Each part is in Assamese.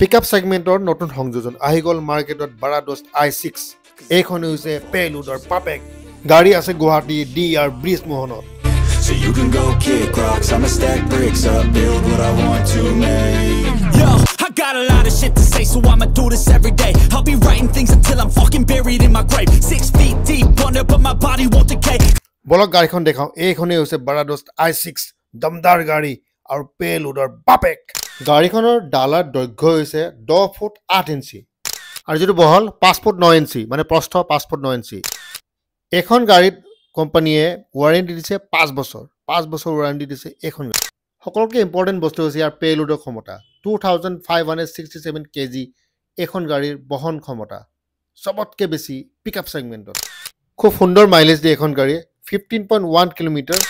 পিকআপ সেগমেন্টৰ নতুন সংযোজন আহি গ'ল মাৰ্কেটত বাৰাডোছ i6 এইখন হৈছে পেলুডৰ পাপেক গাড়ী আছে গুৱাহাটী ডিআৰ ব্ৰিজ মোহনত So you can go kick rocks, I'ma stack bricks up, build what I want to make. Yo, I got a lot of shit to say, so I'ma do this every day. I'll be writing things until I'm fucking buried in my grave. 6 feet deep under, but my body won't decay. বলক গাড়ীখন দেখাও এইখনে হৈছে বাৰাডোছ i6 দমদাৰ গাড়ী আৰু পেলুডৰ বাপেক গাড়ীখনৰ ডালাৰ দৈৰ্ঘ্য হৈছে 10 ফুট 8 ইঞ্চি আৰু যেটো বহল 5 ফুট 9 ইঞ্চি মানে প্ৰস্থ 5 ফুট 9 ইঞ্চি এখন গাড়ীত কোম্পানীয়ে ওয়াৰেন্টি দিছে 5 বছৰ ওয়াৰেন্টি দিছে এখন সকলোকে ইম্পৰ্টেন্ট বস্তু হৈছে ইয়াৰ পেলুডৰ ক্ষমতা 2567 কেজি এখন গাড়ীৰ বহন ক্ষমতা সবতকে বেছি পিকআপ সেগমেন্টত খুব সুন্দৰ মাইলেজ দিয়ে এখন গাড়ী 15.1 কিলোমিটাৰ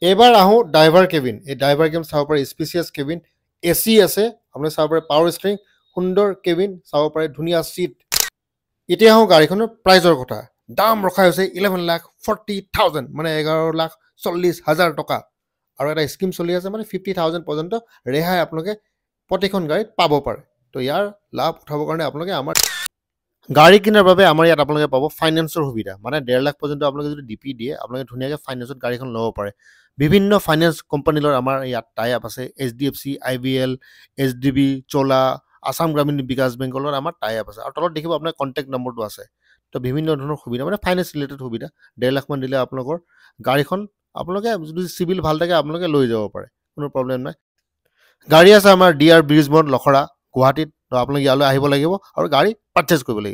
এবাৰ আহো ড্ৰাইভাৰ কেবিন এই ড্ৰাইভাৰ কেবিন চাব পাৰে স্পেচিয়াছ কেবিন এসি আছে আপুনি চাব পাৰে পাৱাৰ ষ্টিয়াৰিং সুন্দৰ কেবিন চাব পাৰে ধুনীয়া সিট এতিয়া আহো গাড়ীখনৰ প্ৰাইজৰ কথা দাম ৰখা হৈছে 11,40,000 মানে 11,40,000 টকা আৰু এটা স্কিম চলি আছে মানে 50,000 পৰ্যন্ত ৰেহাই আপোনালোকে প্ৰতিখন গাড়ীত পাব পাৰে তো ইয়াৰ লাভ উঠাবৰ কাৰণে আপোনালোকে আমাৰ গাড়ী কিনাৰ বাবে আমাৰ ইয়াত আপোনালোকে পাব ফাইনান্সৰ সুবিধা মানে 1.5 লাখ পৰ্যন্ত আপোনালোকে যদি ডিপি দিয়ে আপোনালোকে ধুনীয়াকৈ ফাইনান্সত গাড়ীখন ল'ব পাৰে বিভিন্ন ফাইনান্স কোম্পানীৰ আমাৰ ইয়াত টাই আপ আছে এইচডিএফসি আইবিএল এইচডিবি চোলা আসাম গ্ৰামীণ বিকাশ বেংকৰ আমাৰ টাই আপ আছে আৰু তলত দেখিব আপোনাৰ কন্টেক্ট নম্বৰটো আছে তো বিভিন্ন ধৰণৰ সুবিধা মানে ফাইনান্স ৰিলেটেড সুবিধা 1.5 লাখ মান দিলে আপোনালোকৰ গাড়ীখন আপোনালোকে যদি সিভিল ভাল থাকে আপোনালোকে লৈ যাব পাৰে কোনো প্ৰবলেম নাই গাড়ী আছে আমাৰ ডিআৰ ব্ৰিজ মোহন লখৰা গুৱাহাটীত তো আপোনালোকে ইয়ালৈ আহিব লাগিব আৰু গাড়ী পাৰচেজ কৰিব লাগিব